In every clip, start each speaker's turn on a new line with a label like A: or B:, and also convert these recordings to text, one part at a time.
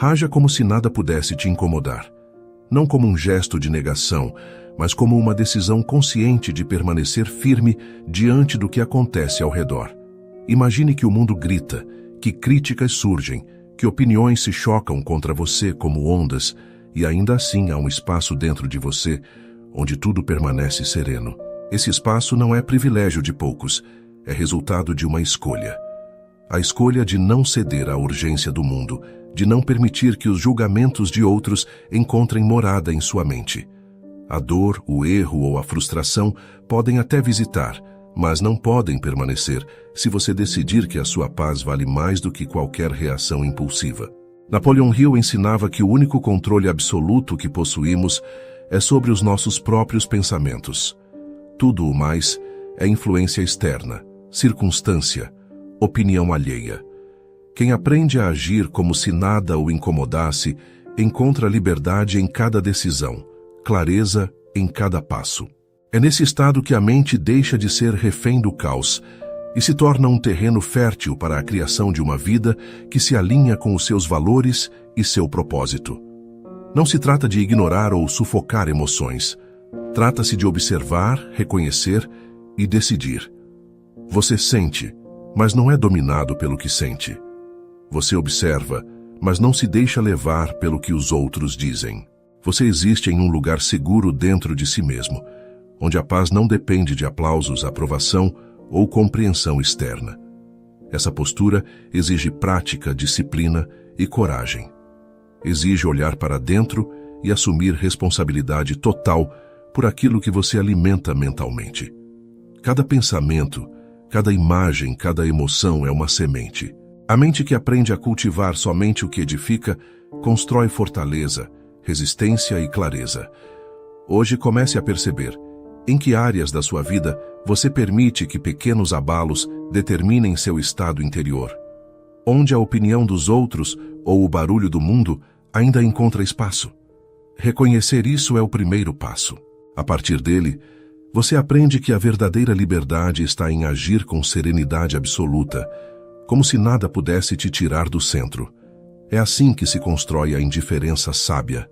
A: Haja como se nada pudesse te incomodar. Não como um gesto de negação, mas como uma decisão consciente de permanecer firme diante do que acontece ao redor. Imagine que o mundo grita, que críticas surgem, que opiniões se chocam contra você como ondas, e ainda assim há um espaço dentro de você onde tudo permanece sereno. Esse espaço não é privilégio de poucos, é resultado de uma escolha. A escolha de não ceder à urgência do mundo, de não permitir que os julgamentos de outros encontrem morada em sua mente. A dor, o erro ou a frustração podem até visitar, mas não podem permanecer se você decidir que a sua paz vale mais do que qualquer reação impulsiva. Napoleon Hill ensinava que o único controle absoluto que possuímos é sobre os nossos próprios pensamentos. Tudo o mais é influência externa, circunstância, opinião alheia. Quem aprende a agir como se nada o incomodasse, encontra liberdade em cada decisão, clareza em cada passo. É nesse estado que a mente deixa de ser refém do caos e se torna um terreno fértil para a criação de uma vida que se alinha com os seus valores e seu propósito. Não se trata de ignorar ou sufocar emoções. Trata-se de observar, reconhecer e decidir. Você sente, mas não é dominado pelo que sente. Você observa, mas não se deixa levar pelo que os outros dizem. Você existe em um lugar seguro dentro de si mesmo, onde a paz não depende de aplausos, aprovação ou compreensão externa. Essa postura exige prática, disciplina e coragem. Exige olhar para dentro e assumir responsabilidade total por aquilo que você alimenta mentalmente. Cada pensamento, cada imagem, cada emoção é uma semente. A mente que aprende a cultivar somente o que edifica, constrói fortaleza, resistência e clareza. Hoje comece a perceber em que áreas da sua vida você permite que pequenos abalos determinem seu estado interior. Onde a opinião dos outros ou o barulho do mundo ainda encontra espaço. Reconhecer isso é o primeiro passo. A partir dele, você aprende que a verdadeira liberdade está em agir com serenidade absoluta, como se nada pudesse te tirar do centro. É assim que se constrói a indiferença sábia,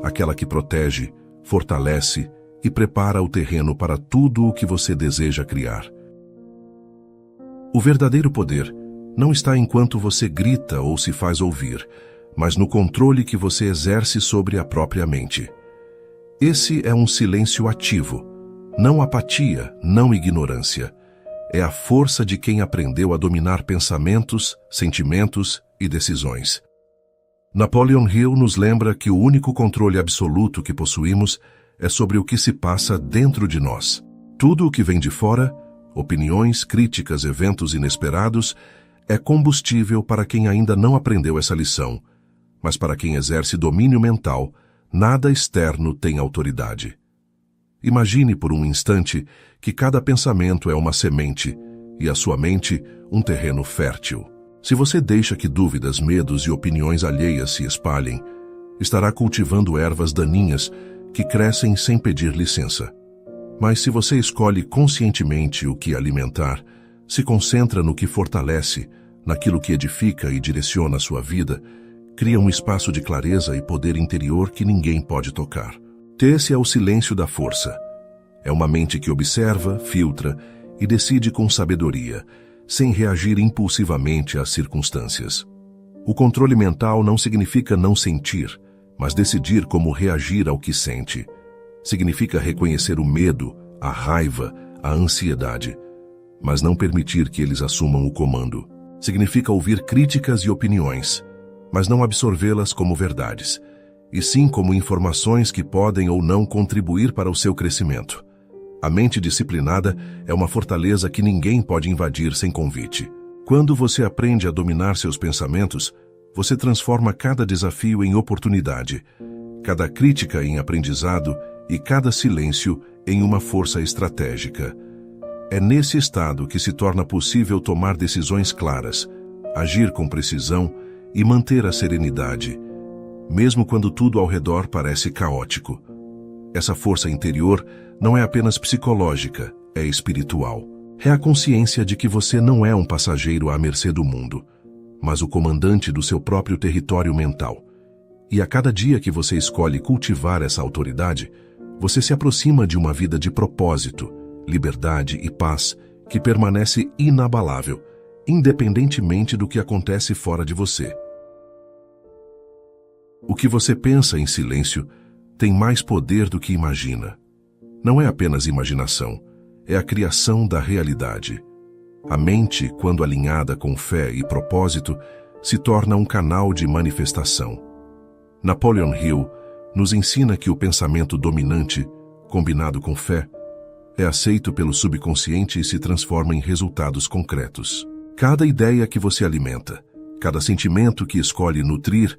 A: aquela que protege, fortalece e prepara o terreno para tudo o que você deseja criar. O verdadeiro poder não está enquanto você grita ou se faz ouvir, mas no controle que você exerce sobre a própria mente. Esse é um silêncio ativo, não apatia, não ignorância. É a força de quem aprendeu a dominar pensamentos, sentimentos e decisões. Napoleon Hill nos lembra que o único controle absoluto que possuímos é sobre o que se passa dentro de nós. Tudo o que vem de fora, opiniões, críticas, eventos inesperados, é combustível para quem ainda não aprendeu essa lição, mas para quem exerce domínio mental, nada externo tem autoridade. Imagine por um instante que cada pensamento é uma semente e a sua mente um terreno fértil. Se você deixa que dúvidas, medos e opiniões alheias se espalhem, estará cultivando ervas daninhas que crescem sem pedir licença. Mas se você escolhe conscientemente o que alimentar, se concentra no que fortalece, naquilo que edifica e direciona a sua vida, cria um espaço de clareza e poder interior que ninguém pode tocar. Esse é o silêncio da força. É uma mente que observa, filtra e decide com sabedoria, sem reagir impulsivamente às circunstâncias. O controle mental não significa não sentir, mas decidir como reagir ao que sente. Significa reconhecer o medo, a raiva, a ansiedade, mas não permitir que eles assumam o comando. Significa ouvir críticas e opiniões, mas não absorvê-las como verdades, e sim como informações que podem ou não contribuir para o seu crescimento. A mente disciplinada é uma fortaleza que ninguém pode invadir sem convite. Quando você aprende a dominar seus pensamentos, você transforma cada desafio em oportunidade, cada crítica em aprendizado e cada silêncio em uma força estratégica. É nesse estado que se torna possível tomar decisões claras, agir com precisão e manter a serenidade, mesmo quando tudo ao redor parece caótico. Essa força interior não é apenas psicológica, é espiritual. É a consciência de que você não é um passageiro à mercê do mundo, mas o comandante do seu próprio território mental, E a cada dia que você escolhe cultivar essa autoridade, você se aproxima de uma vida de propósito, liberdade e paz que permanece inabalável, independentemente do que acontece fora de você. O que você pensa em silêncio tem mais poder do que imagina. Não é apenas imaginação, é a criação da realidade. A mente, quando alinhada com fé e propósito, se torna um canal de manifestação. Napoleon Hill nos ensina que o pensamento dominante, combinado com fé, é aceito pelo subconsciente e se transforma em resultados concretos. Cada ideia que você alimenta, cada sentimento que escolhe nutrir,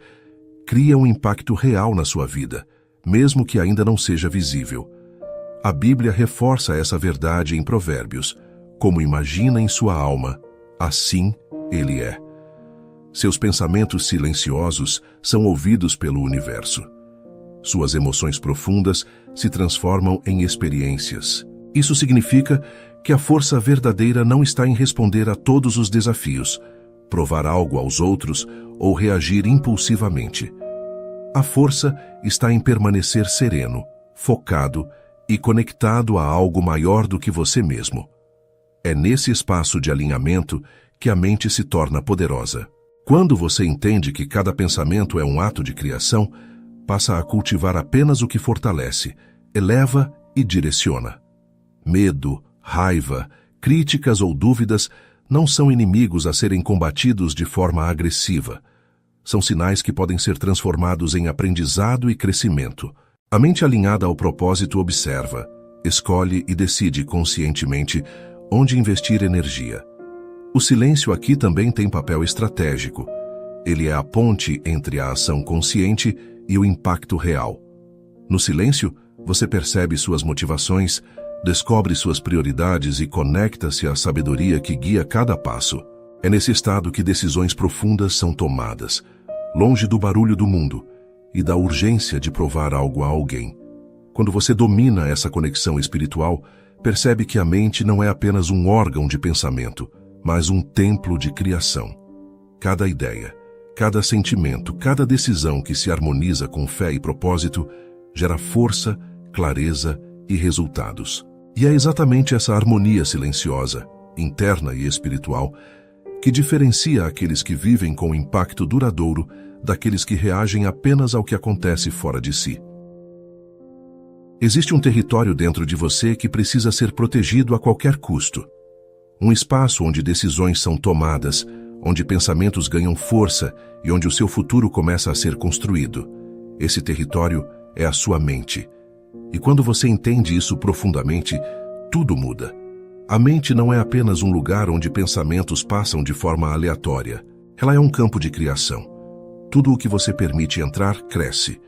A: cria um impacto real na sua vida, mesmo que ainda não seja visível. A Bíblia reforça essa verdade em Provérbios: como imagina em sua alma, assim ele é. Seus pensamentos silenciosos são ouvidos pelo universo. Suas emoções profundas se transformam em experiências. Isso significa que a força verdadeira não está em responder a todos os desafios, provar algo aos outros ou reagir impulsivamente. A força está em permanecer sereno, focado e conectado a algo maior do que você mesmo. É nesse espaço de alinhamento que a mente se torna poderosa. Quando você entende que cada pensamento é um ato de criação, passa a cultivar apenas o que fortalece, eleva e direciona. Medo, raiva, críticas ou dúvidas não são inimigos a serem combatidos de forma agressiva. São sinais que podem ser transformados em aprendizado e crescimento. A mente alinhada ao propósito observa, escolhe e decide conscientemente onde investir energia. O silêncio aqui também tem papel estratégico. Ele é a ponte entre a ação consciente e o impacto real. No silêncio, você percebe suas motivações, descobre suas prioridades e conecta-se à sabedoria que guia cada passo. É nesse estado que decisões profundas são tomadas, longe do barulho do mundo e da urgência de provar algo a alguém. Quando você domina essa conexão espiritual, percebe que a mente não é apenas um órgão de pensamento, mas um templo de criação. Cada ideia, cada sentimento, cada decisão que se harmoniza com fé e propósito gera força, clareza e resultados. E é exatamente essa harmonia silenciosa, interna e espiritual, que diferencia aqueles que vivem com impacto duradouro daqueles que reagem apenas ao que acontece fora de si. Existe um território dentro de você que precisa ser protegido a qualquer custo. Um espaço onde decisões são tomadas, onde pensamentos ganham força e onde o seu futuro começa a ser construído. Esse território é a sua mente. E quando você entende isso profundamente, tudo muda. A mente não é apenas um lugar onde pensamentos passam de forma aleatória. Ela é um campo de criação. Tudo o que você permite entrar, cresce.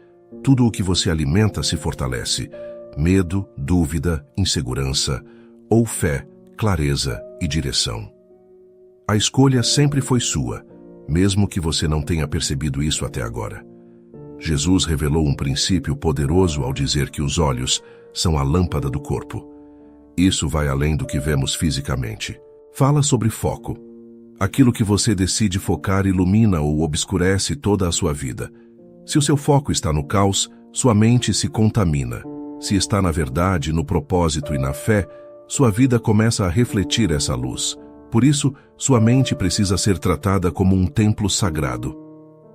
A: Tudo o que você alimenta se fortalece. Medo, dúvida, insegurança ou fé, clareza e direção. A escolha sempre foi sua, mesmo que você não tenha percebido isso até agora. Jesus revelou um princípio poderoso ao dizer que os olhos são a lâmpada do corpo. Isso vai além do que vemos fisicamente. Fala sobre foco. Aquilo que você decide focar ilumina ou obscurece toda a sua vida. Se o seu foco está no caos, sua mente se contamina. Se está na verdade, no propósito e na fé, sua vida começa a refletir essa luz. Por isso, sua mente precisa ser tratada como um templo sagrado.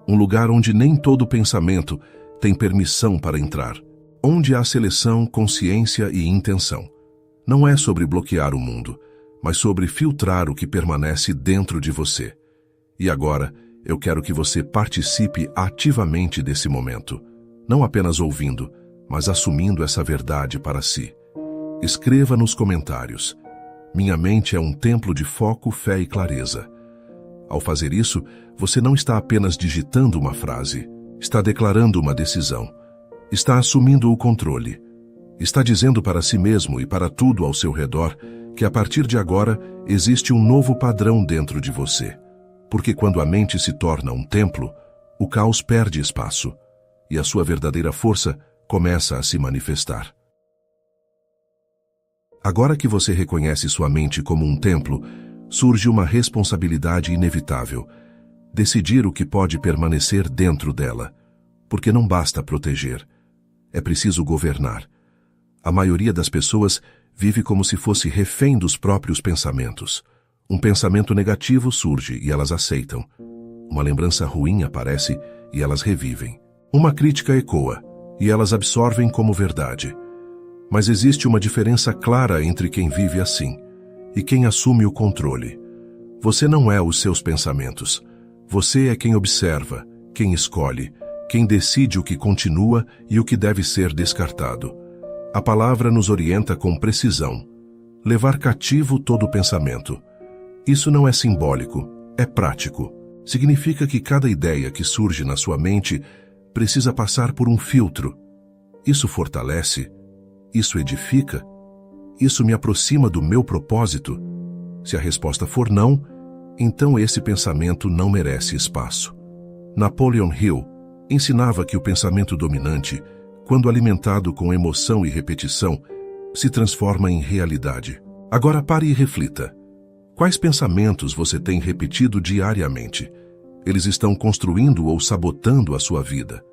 A: Um lugar onde nem todo pensamento tem permissão para entrar. Onde há seleção, consciência e intenção. Não é sobre bloquear o mundo, mas sobre filtrar o que permanece dentro de você. E agora, eu quero que você participe ativamente desse momento. Não apenas ouvindo, mas assumindo essa verdade para si. Escreva nos comentários: minha mente é um templo de foco, fé e clareza. Ao fazer isso, você não está apenas digitando uma frase, está declarando uma decisão, está assumindo o controle, está dizendo para si mesmo e para tudo ao seu redor que a partir de agora existe um novo padrão dentro de você. Porque quando a mente se torna um templo, o caos perde espaço e a sua verdadeira força começa a se manifestar. Agora que você reconhece sua mente como um templo, surge uma responsabilidade inevitável: decidir o que pode permanecer dentro dela, porque não basta proteger. É preciso governar. A maioria das pessoas vive como se fosse refém dos próprios pensamentos. Um pensamento negativo surge e elas aceitam. Uma lembrança ruim aparece e elas revivem. Uma crítica ecoa e elas absorvem como verdade. Mas existe uma diferença clara entre quem vive assim e quem assume o controle. Você não é os seus pensamentos. Você é quem observa, quem escolhe, quem decide o que continua e o que deve ser descartado. A palavra nos orienta com precisão. Levar cativo todo pensamento. Isso não é simbólico, é prático. Significa que cada ideia que surge na sua mente precisa passar por um filtro. Isso fortalece? Isso edifica? Isso me aproxima do meu propósito? Se a resposta for não, então esse pensamento não merece espaço. Napoleon Hill ensinava que o pensamento dominante, quando alimentado com emoção e repetição, se transforma em realidade. Agora pare e reflita. Quais pensamentos você tem repetido diariamente? Eles estão construindo ou sabotando a sua vida.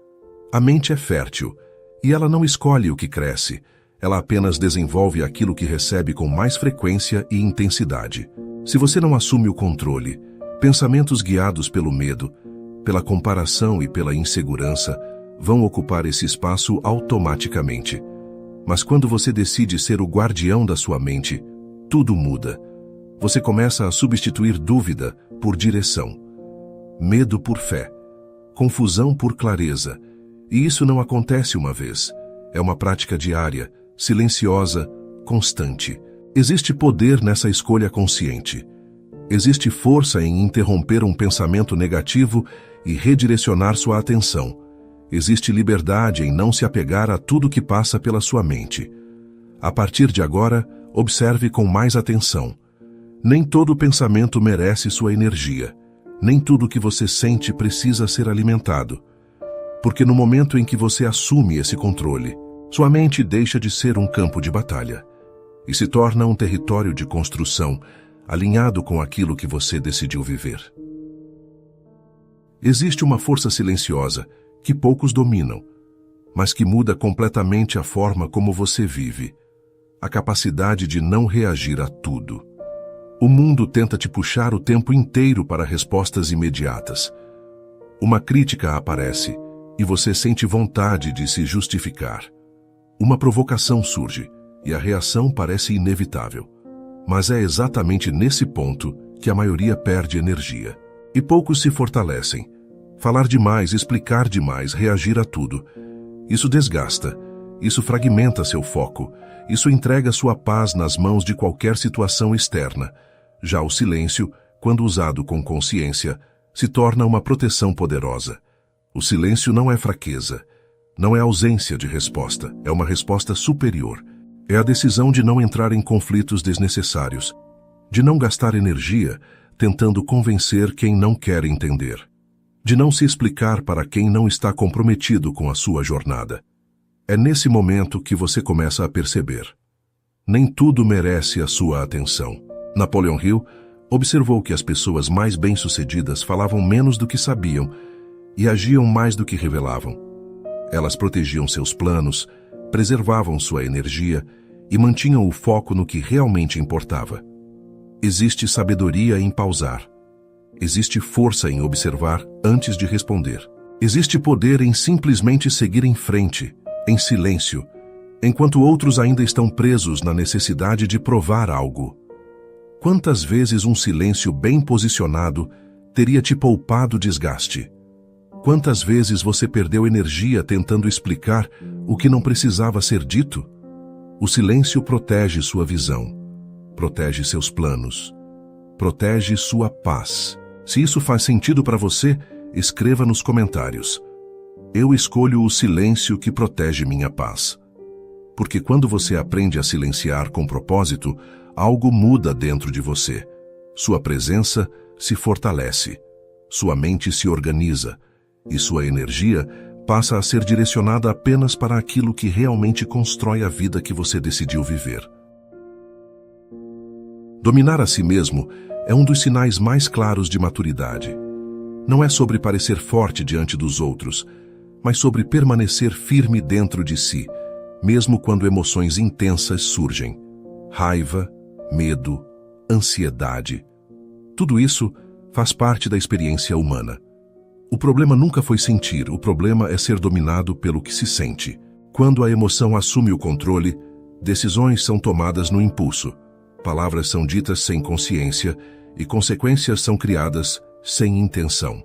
A: A mente é fértil, e ela não escolhe o que cresce, ela apenas desenvolve aquilo que recebe com mais frequência e intensidade. Se você não assume o controle, pensamentos guiados pelo medo, pela comparação e pela insegurança vão ocupar esse espaço automaticamente. Mas quando você decide ser o guardião da sua mente, tudo muda. Você começa a substituir dúvida por direção, medo por fé, confusão por clareza. E isso não acontece uma vez. É uma prática diária, silenciosa, constante. Existe poder nessa escolha consciente. Existe força em interromper um pensamento negativo e redirecionar sua atenção. Existe liberdade em não se apegar a tudo que passa pela sua mente. A partir de agora, observe com mais atenção. Nem todo pensamento merece sua energia. Nem tudo que você sente precisa ser alimentado. Porque no momento em que você assume esse controle, sua mente deixa de ser um campo de batalha e se torna um território de construção, alinhado com aquilo que você decidiu viver. Existe uma força silenciosa que poucos dominam, mas que muda completamente a forma como você vive, a capacidade de não reagir a tudo. O mundo tenta te puxar o tempo inteiro para respostas imediatas. Uma crítica aparece e você sente vontade de se justificar. Uma provocação surge e a reação parece inevitável. Mas é exatamente nesse ponto que a maioria perde energia. E poucos se fortalecem. Falar demais, explicar demais, reagir a tudo. Isso desgasta. Isso fragmenta seu foco. Isso entrega sua paz nas mãos de qualquer situação externa. Já o silêncio, quando usado com consciência, se torna uma proteção poderosa. O silêncio não é fraqueza. Não é ausência de resposta. É uma resposta superior. É a decisão de não entrar em conflitos desnecessários, de não gastar energia tentando convencer quem não quer entender, de não se explicar para quem não está comprometido com a sua jornada. É nesse momento que você começa a perceber. Nem tudo merece a sua atenção. Napoleon Hill observou que as pessoas mais bem-sucedidas falavam menos do que sabiam e agiam mais do que revelavam. Elas protegiam seus planos, preservavam sua energia e mantinham o foco no que realmente importava. Existe sabedoria em pausar. Existe força em observar antes de responder. Existe poder em simplesmente seguir em frente, em silêncio, enquanto outros ainda estão presos na necessidade de provar algo. Quantas vezes um silêncio bem posicionado teria te poupado desgaste? Quantas vezes você perdeu energia tentando explicar o que não precisava ser dito? O silêncio protege sua visão, protege seus planos, protege sua paz. Se isso faz sentido para você, escreva nos comentários. Eu escolho o silêncio que protege minha paz. Porque quando você aprende a silenciar com propósito, algo muda dentro de você. Sua presença se fortalece, sua mente se organiza, e sua energia passa a ser direcionada apenas para aquilo que realmente constrói a vida que você decidiu viver. Dominar a si mesmo é um dos sinais mais claros de maturidade. Não é sobre parecer forte diante dos outros, mas sobre permanecer firme dentro de si, mesmo quando emoções intensas surgem. Raiva, medo, ansiedade. Tudo isso faz parte da experiência humana. O problema nunca foi sentir, o problema é ser dominado pelo que se sente. Quando a emoção assume o controle, decisões são tomadas no impulso, palavras são ditas sem consciência e consequências são criadas sem intenção.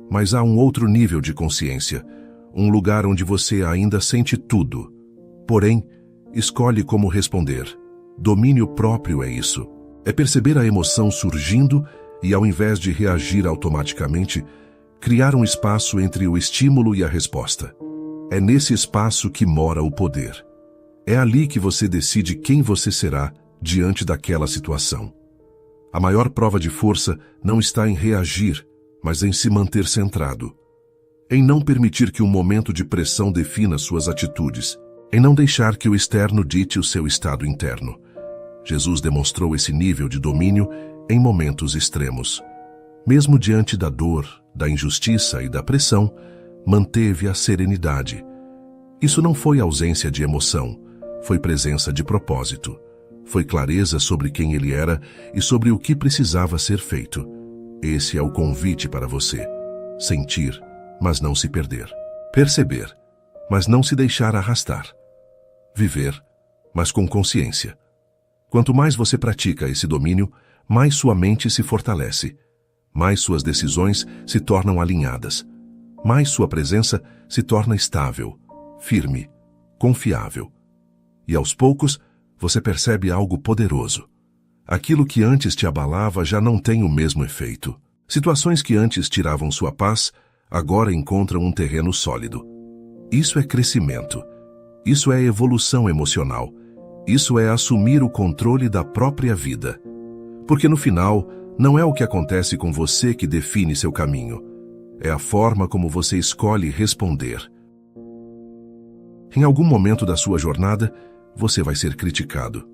A: Mas há um outro nível de consciência, um lugar onde você ainda sente tudo. Porém, escolhe como responder. Domínio próprio é isso. É perceber a emoção surgindo e, ao invés de reagir automaticamente, criar um espaço entre o estímulo e a resposta. É nesse espaço que mora o poder. É ali que você decide quem você será diante daquela situação. A maior prova de força não está em reagir, mas em se manter centrado. Em não permitir que um momento de pressão defina suas atitudes. Em não deixar que o externo dite o seu estado interno. Jesus demonstrou esse nível de domínio em momentos extremos. Mesmo diante da dor, da injustiça e da pressão, manteve a serenidade. Isso não foi ausência de emoção, foi presença de propósito. Foi clareza sobre quem ele era e sobre o que precisava ser feito. Esse é o convite para você. Sentir, mas não se perder. Perceber, mas não se deixar arrastar. Viver, mas com consciência. Quanto mais você pratica esse domínio, mais sua mente se fortalece, mais suas decisões se tornam alinhadas, mais sua presença se torna estável, firme, confiável. E aos poucos, você percebe algo poderoso. Aquilo que antes te abalava já não tem o mesmo efeito. Situações que antes tiravam sua paz, agora encontram um terreno sólido. Isso é crescimento. Isso é evolução emocional. Isso é assumir o controle da própria vida. Porque no final, não é o que acontece com você que define seu caminho. É a forma como você escolhe responder. Em algum momento da sua jornada, você vai ser criticado.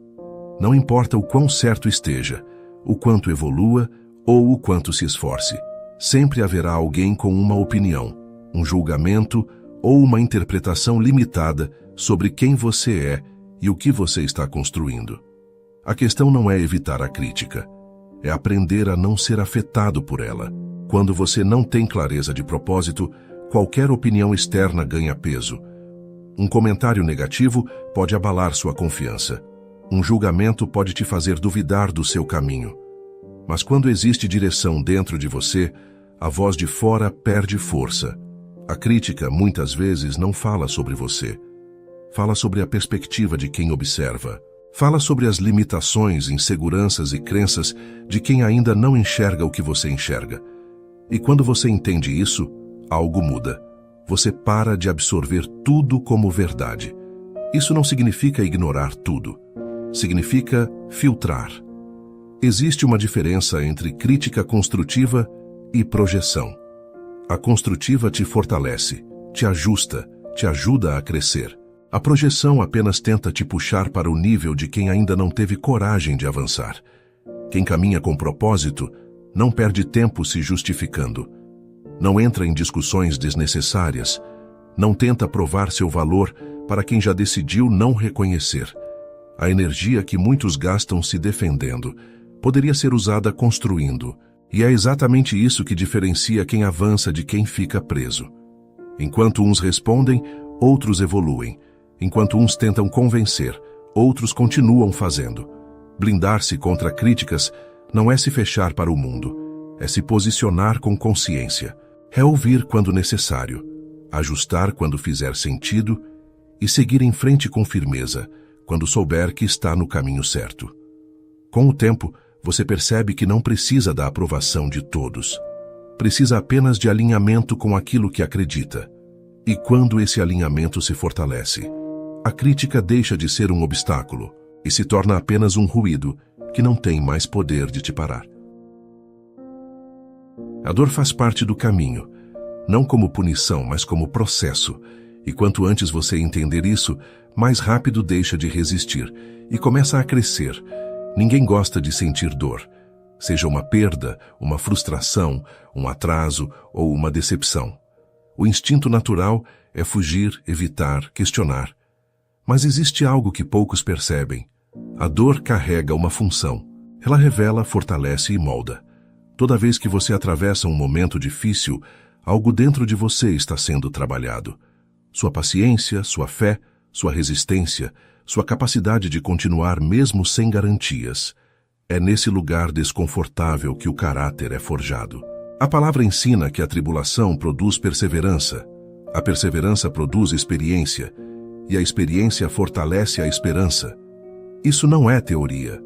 A: Não importa o quão certo esteja, o quanto evolua ou o quanto se esforce. Sempre haverá alguém com uma opinião, um julgamento ou uma interpretação limitada sobre quem você é e o que você está construindo. A questão não é evitar a crítica, é aprender a não ser afetado por ela. Quando você não tem clareza de propósito, qualquer opinião externa ganha peso. Um comentário negativo pode abalar sua confiança. Um julgamento pode te fazer duvidar do seu caminho. Mas quando existe direção dentro de você, a voz de fora perde força. A crítica, muitas vezes, não fala sobre você. Fala sobre a perspectiva de quem observa. Fala sobre as limitações, inseguranças e crenças de quem ainda não enxerga o que você enxerga. E quando você entende isso, algo muda. Você para de absorver tudo como verdade. Isso não significa ignorar tudo. Significa filtrar. Existe uma diferença entre crítica construtiva e projeção. A construtiva te fortalece, te ajusta, te ajuda a crescer. A projeção apenas tenta te puxar para o nível de quem ainda não teve coragem de avançar. Quem caminha com propósito não perde tempo se justificando. Não entra em discussões desnecessárias. Não tenta provar seu valor para quem já decidiu não reconhecer. A energia que muitos gastam se defendendo poderia ser usada construindo. E é exatamente isso que diferencia quem avança de quem fica preso. Enquanto uns respondem, outros evoluem. Enquanto uns tentam convencer, outros continuam fazendo. Blindar-se contra críticas não é se fechar para o mundo, é se posicionar com consciência. É ouvir quando necessário, ajustar quando fizer sentido e seguir em frente com firmeza quando souber que está no caminho certo. Com o tempo, você percebe que não precisa da aprovação de todos. Precisa apenas de alinhamento com aquilo que acredita. E quando esse alinhamento se fortalece, a crítica deixa de ser um obstáculo e se torna apenas um ruído que não tem mais poder de te parar. A dor faz parte do caminho, não como punição, mas como processo. E quanto antes você entender isso, mais rápido deixa de resistir e começa a crescer. Ninguém gosta de sentir dor, seja uma perda, uma frustração, um atraso ou uma decepção. O instinto natural é fugir, evitar, questionar. Mas existe algo que poucos percebem. A dor carrega uma função. Ela revela, fortalece e molda. Toda vez que você atravessa um momento difícil, algo dentro de você está sendo trabalhado. Sua paciência, sua fé, sua resistência, sua capacidade de continuar mesmo sem garantias. É nesse lugar desconfortável que o caráter é forjado. A palavra ensina que a tribulação produz perseverança. A perseverança produz experiência. E a experiência fortalece a esperança. Isso não é teoria.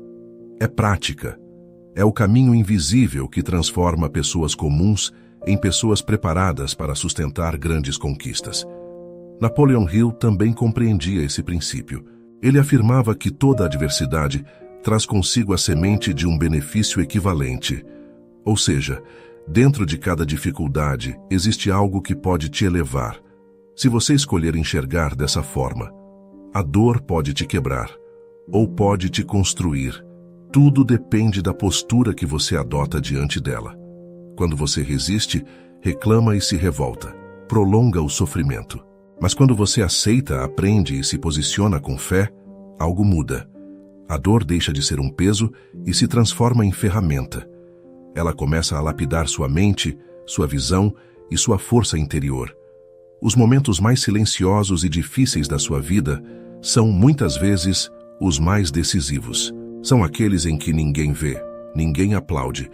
A: É prática. É o caminho invisível que transforma pessoas comuns em pessoas preparadas para sustentar grandes conquistas. Napoleon Hill também compreendia esse princípio. Ele afirmava que toda adversidade traz consigo a semente de um benefício equivalente. Ou seja, dentro de cada dificuldade existe algo que pode te elevar. Se você escolher enxergar dessa forma, a dor pode te quebrar ou pode te construir. Tudo depende da postura que você adota diante dela. Quando você resiste, reclama e se revolta, prolonga o sofrimento. Mas quando você aceita, aprende e se posiciona com fé, algo muda. A dor deixa de ser um peso e se transforma em ferramenta. Ela começa a lapidar sua mente, sua visão e sua força interior. Os momentos mais silenciosos e difíceis da sua vida são, muitas vezes, os mais decisivos. São aqueles em que ninguém vê, ninguém aplaude,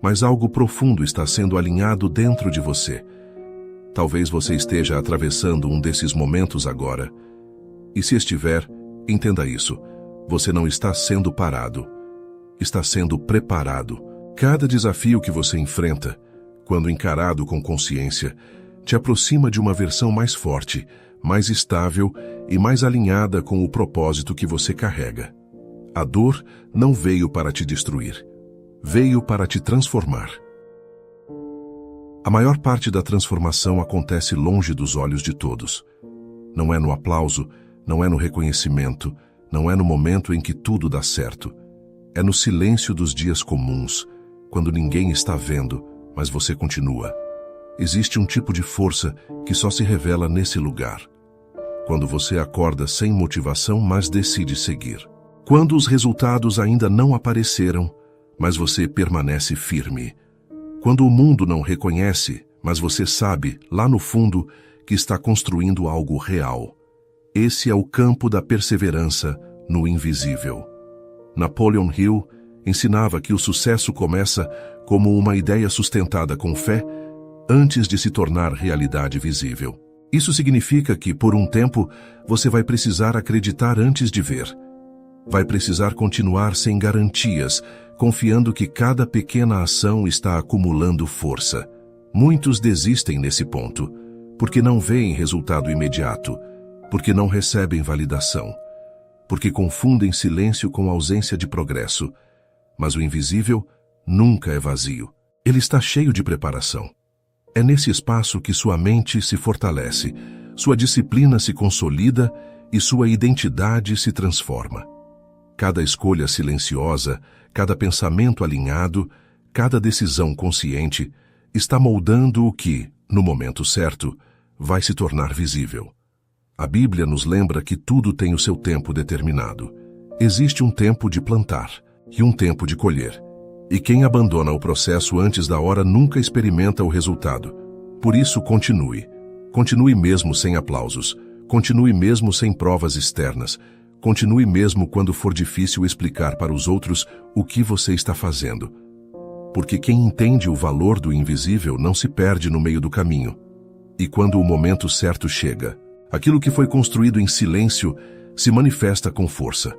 A: mas algo profundo está sendo alinhado dentro de você. Talvez você esteja atravessando um desses momentos agora. E se estiver, entenda isso. Você não está sendo parado. Está sendo preparado. Cada desafio que você enfrenta, quando encarado com consciência, te aproxima de uma versão mais forte, mais estável e mais alinhada com o propósito que você carrega. A dor não veio para te destruir. Veio para te transformar. A maior parte da transformação acontece longe dos olhos de todos. Não é no aplauso, não é no reconhecimento, não é no momento em que tudo dá certo. É no silêncio dos dias comuns, quando ninguém está vendo, mas você continua. Existe um tipo de força que só se revela nesse lugar. Quando você acorda sem motivação, mas decide seguir. Quando os resultados ainda não apareceram, mas você permanece firme. Quando o mundo não reconhece, mas você sabe, lá no fundo, que está construindo algo real. Esse é o campo da perseverança no invisível. Napoleon Hill ensinava que o sucesso começa como uma ideia sustentada com fé antes de se tornar realidade visível. Isso significa que, por um tempo, você vai precisar acreditar antes de ver. Vai precisar continuar sem garantias, confiando que cada pequena ação está acumulando força. Muitos desistem nesse ponto, porque não veem resultado imediato, porque não recebem validação, porque confundem silêncio com ausência de progresso. Mas o invisível nunca é vazio. Ele está cheio de preparação. É nesse espaço que sua mente se fortalece, sua disciplina se consolida e sua identidade se transforma. Cada escolha silenciosa, cada pensamento alinhado, cada decisão consciente está moldando o que, no momento certo, vai se tornar visível. A Bíblia nos lembra que tudo tem o seu tempo determinado. Existe um tempo de plantar e um tempo de colher. E quem abandona o processo antes da hora nunca experimenta o resultado. Por isso, continue. Continue mesmo sem aplausos. Continue mesmo sem provas externas. Continue mesmo quando for difícil explicar para os outros o que você está fazendo. Porque quem entende o valor do invisível não se perde no meio do caminho. E quando o momento certo chega, aquilo que foi construído em silêncio se manifesta com força.